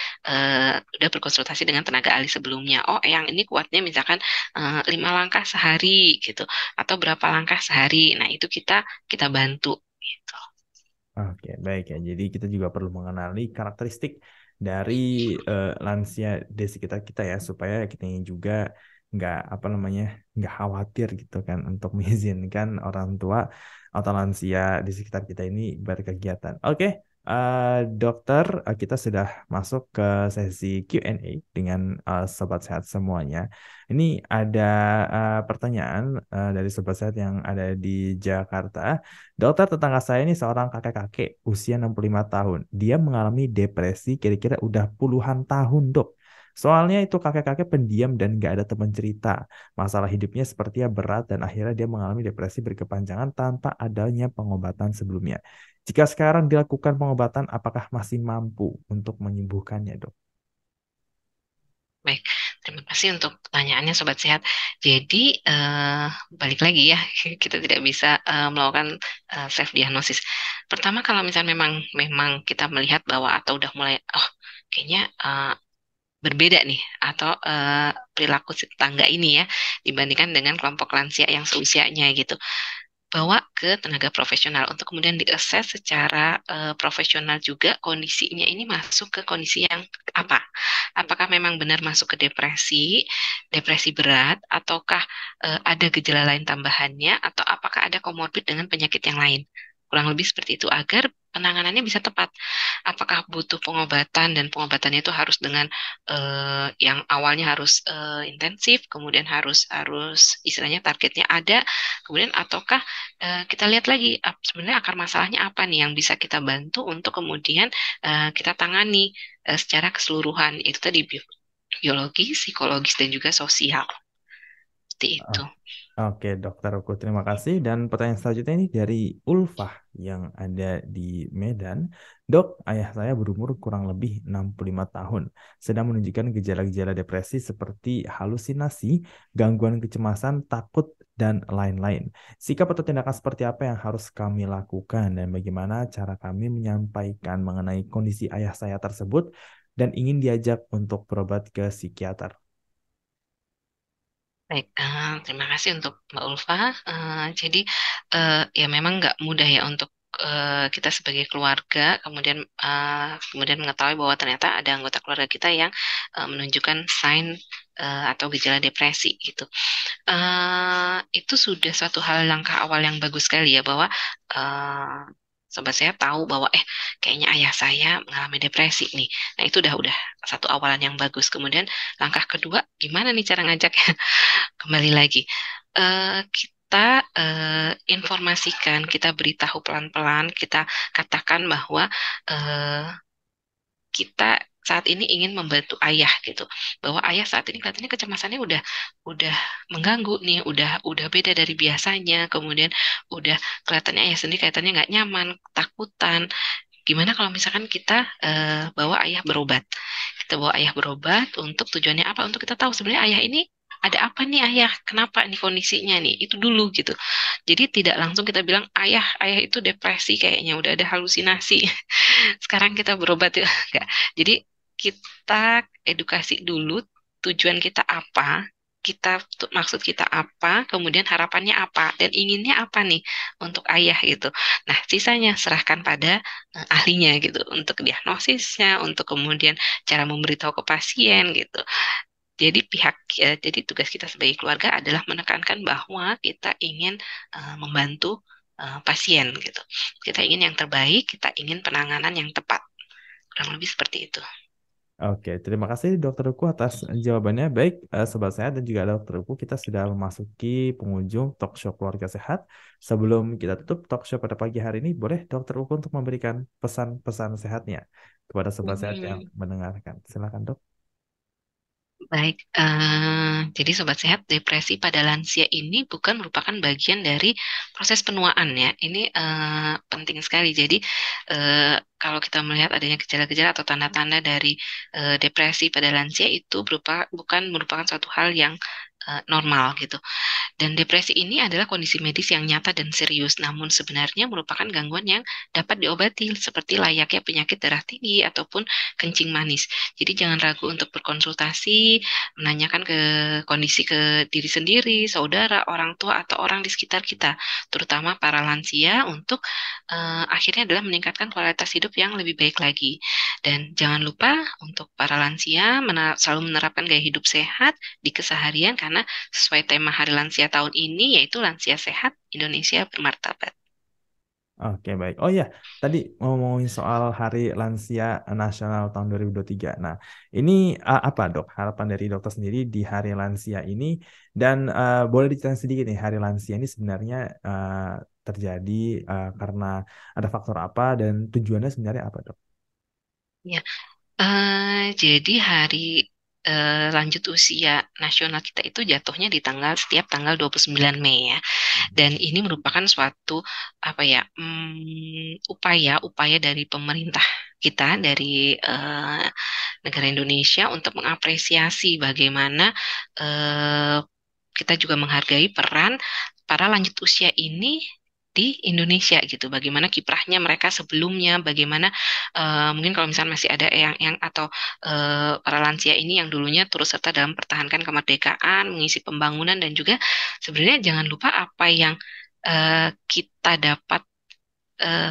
B: udah berkonsultasi dengan tenaga ahli sebelumnya. Oh, yang ini kuatnya misalkan 5 langkah sehari gitu, atau berapa langkah sehari. Nah, itu kita bantu. Gitu.
A: Oke, baik ya. Jadi kita juga perlu mengenali karakteristik dari lansia di sekitar kita ya, supaya kita ini juga nggak apa namanya nggak khawatir gitu kan untuk mengizinkan orang tua atau lansia di sekitar kita ini berkegiatan. Oke, dokter, kita sudah masuk ke sesi Q&A dengan sobat sehat semuanya. Ini ada pertanyaan dari sobat sehat yang ada di Jakarta. Dokter, tetangga saya ini seorang kakek-kakek usia 65 tahun. Dia mengalami depresi kira-kira udah puluhan tahun, dok. Soalnya itu kakek-kakek pendiam dan gak ada teman cerita. Masalah hidupnya sepertinya berat dan akhirnya dia mengalami depresi berkepanjangan tanpa adanya pengobatan sebelumnya. Jika sekarang dilakukan pengobatan, apakah masih mampu untuk menyembuhkannya, dok?
B: Baik, terima kasih untuk pertanyaannya Sobat Sehat. Jadi, balik lagi ya, kita tidak bisa melakukan self diagnosis. Pertama, kalau misalnya memang kita melihat bahwa atau udah mulai, oh kayaknya berbeda nih, atau perilaku si tetangga ini ya dibandingkan dengan kelompok lansia yang seusianya gitu, bawa ke tenaga profesional untuk kemudian diakses secara profesional juga kondisinya ini masuk ke kondisi yang apa? Apakah memang benar masuk ke depresi, depresi berat, ataukah ada gejala lain tambahannya, atau apakah ada komorbid dengan penyakit yang lain? Kurang lebih seperti itu agar penanganannya bisa tepat. Apakah butuh pengobatan dan pengobatannya itu harus dengan yang awalnya harus intensif, kemudian harus istilahnya targetnya ada, kemudian ataukah kita lihat lagi sebenarnya akar masalahnya apa nih yang bisa kita bantu untuk kemudian kita tangani secara keseluruhan. Itu tadi biologis, psikologis, dan juga sosial. Seperti
A: Ah,
B: itu.
A: Oke, Dokter Uku, terima kasih. Dan pertanyaan selanjutnya ini dari Ulfah yang ada di Medan. Dok, ayah saya berumur kurang lebih 65 tahun, sedang menunjukkan gejala-gejala depresi seperti halusinasi, gangguan kecemasan, takut, dan lain-lain. Sikap atau tindakan seperti apa yang harus kami lakukan dan bagaimana cara kami menyampaikan mengenai kondisi ayah saya tersebut dan ingin diajak untuk berobat ke psikiater?
B: Baik, terima kasih untuk Mbak Ulfa. Jadi ya memang nggak mudah ya untuk kita sebagai keluarga kemudian mengetahui bahwa ternyata ada anggota keluarga kita yang menunjukkan sign atau gejala depresi gitu. Itu sudah suatu hal langkah awal yang bagus sekali ya bahwa eh, sobat saya tahu bahwa kayaknya ayah saya mengalami depresi nih. Nah itu udah satu awalan yang bagus. Kemudian langkah kedua gimana nih cara ngajaknya? Kembali lagi, kita informasikan, kita beritahu pelan-pelan, kita katakan bahwa eh, kita saat ini ingin membantu ayah gitu, bahwa ayah saat ini kelihatannya kecemasannya udah mengganggu nih, udah beda dari biasanya, kemudian udah kelihatannya ayah sendiri kelihatannya nggak nyaman, takutan. Gimana kalau misalkan kita bawa ayah berobat? Kita bawa ayah berobat untuk tujuannya apa? Untuk kita tahu sebenarnya ayah ini ada apa nih ayah? Kenapa nih kondisinya nih? Itu dulu gitu. Jadi tidak langsung kita bilang ayah itu depresi kayaknya udah ada halusinasi. Sekarang kita berobat ya. Enggak. Jadi kita edukasi dulu tujuan kita apa? Maksud kita apa, kemudian harapannya apa, dan inginnya apa nih untuk ayah gitu. Nah, sisanya serahkan pada ahlinya gitu untuk diagnosisnya, untuk kemudian cara memberitahu ke pasien gitu. Jadi tugas kita sebagai keluarga adalah menekankan bahwa kita ingin membantu pasien gitu. Kita ingin yang terbaik, kita ingin penanganan yang tepat. Kurang lebih seperti itu.
A: Oke, terima kasih Dokter Uku atas jawabannya. Baik, Sobat Sehat dan juga Dokter Uku, kita sudah memasuki penghujung talk show Keluarga Sehat. Sebelum kita tutup talk show pada pagi hari ini, boleh Dokter Uku untuk memberikan pesan-pesan sehatnya kepada Sobat Sehat yang
B: Hmm.
A: mendengarkan. Silakan, Dok.
B: Baik, jadi Sobat Sehat, depresi pada lansia ini bukan merupakan bagian dari proses penuaan ya. Ini penting sekali. Jadi kalau kita melihat adanya gejala-gejala atau tanda-tanda dari depresi pada lansia itu bukan merupakan suatu hal yang normal gitu. Dan depresi ini adalah kondisi medis yang nyata dan serius, namun sebenarnya merupakan gangguan yang dapat diobati seperti layaknya penyakit darah tinggi ataupun kencing manis. Jadi jangan ragu untuk berkonsultasi, menanyakan kondisi ke diri sendiri, saudara, orang tua, atau orang di sekitar kita, terutama para lansia untuk akhirnya adalah meningkatkan kualitas hidup yang lebih baik lagi. Dan jangan lupa untuk para lansia selalu menerapkan gaya hidup sehat di keseharian karena sesuai tema Hari Lansia tahun ini yaitu Lansia Sehat Indonesia Bermartabat.
A: Oke, baik. Oh ya, tadi ngomongin soal Hari Lansia Nasional tahun 2023. Nah, ini apa, Dok? Harapan dari dokter sendiri di Hari Lansia ini dan boleh diceritain sedikit nih, Hari Lansia ini sebenarnya terjadi karena ada faktor apa dan tujuannya sebenarnya apa, Dok?
B: Ya, jadi hari lanjut usia nasional kita itu jatuhnya di setiap tanggal 29 Mei ya. Dan ini merupakan suatu apa ya upaya dari pemerintah kita dari negara Indonesia untuk mengapresiasi bagaimana eh, kita juga menghargai peran para lanjut usia ini di Indonesia gitu. Bagaimana kiprahnya mereka sebelumnya, bagaimana mungkin kalau misalnya masih ada yang atau para lansia ini yang dulunya turut serta dalam pertahankan kemerdekaan, mengisi pembangunan dan juga sebenarnya jangan lupa apa yang kita dapat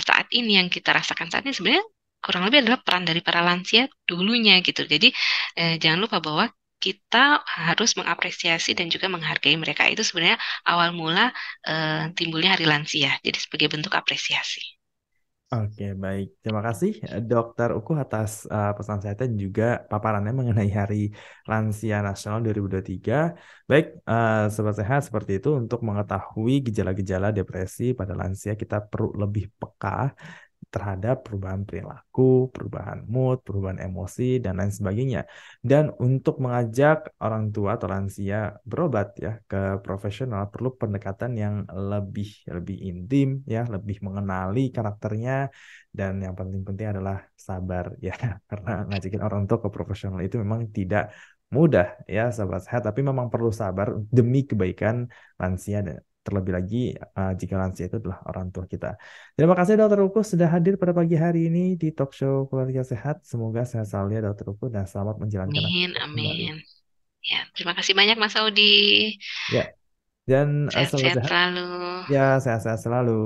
B: saat ini yang kita rasakan saat ini sebenarnya kurang lebih adalah peran dari para lansia dulunya gitu. Jadi jangan lupa bahwa kita harus mengapresiasi dan juga menghargai mereka. Itu sebenarnya awal mula timbulnya Hari Lansia. Jadi sebagai bentuk apresiasi.
A: Oke, baik. Terima kasih Dokter Uku atas pesan sehat dan juga paparannya mengenai Hari Lansia Nasional 2023. Baik, Sobat Sehat seperti itu untuk mengetahui gejala-gejala depresi pada lansia kita perlu lebih peka terhadap perubahan perilaku, perubahan mood, perubahan emosi, dan lain sebagainya. Dan untuk mengajak orang tua atau lansia berobat ya ke profesional perlu pendekatan yang lebih lebih intim ya, lebih mengenali karakternya dan yang penting-penting adalah sabar ya karena ngajakin orang tua ke profesional itu memang tidak mudah ya sahabat sehat tapi memang perlu sabar demi kebaikan lansia dan terlebih lagi jika lansia itu adalah orang tua kita. Terima kasih Dokter Uku sudah hadir pada pagi hari ini di talk show Keluarga Sehat. Semoga sehat selalu ya Dokter Uku dan selamat menjalankan
B: Amin,
A: aktivitas kembali.
B: amin. Ya, terima kasih banyak Mas Audi.
A: Ya, dan sahabat
B: Sehat-sehat
A: sehat,
B: selalu.
A: ya sehat-sehat selalu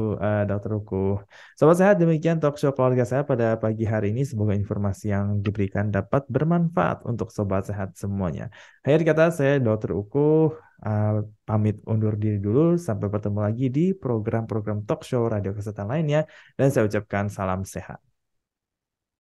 A: Dokter Uku. Sobat sehat, demikian talk show Keluarga Sehat pada pagi hari ini. Semoga informasi yang diberikan dapat bermanfaat untuk sobat sehat semuanya. Akhir kata saya Dokter Uku uh, pamit undur diri dulu. Sampai bertemu lagi di program-program talk show Radio Kesehatan lainnya. Dan saya ucapkan salam sehat.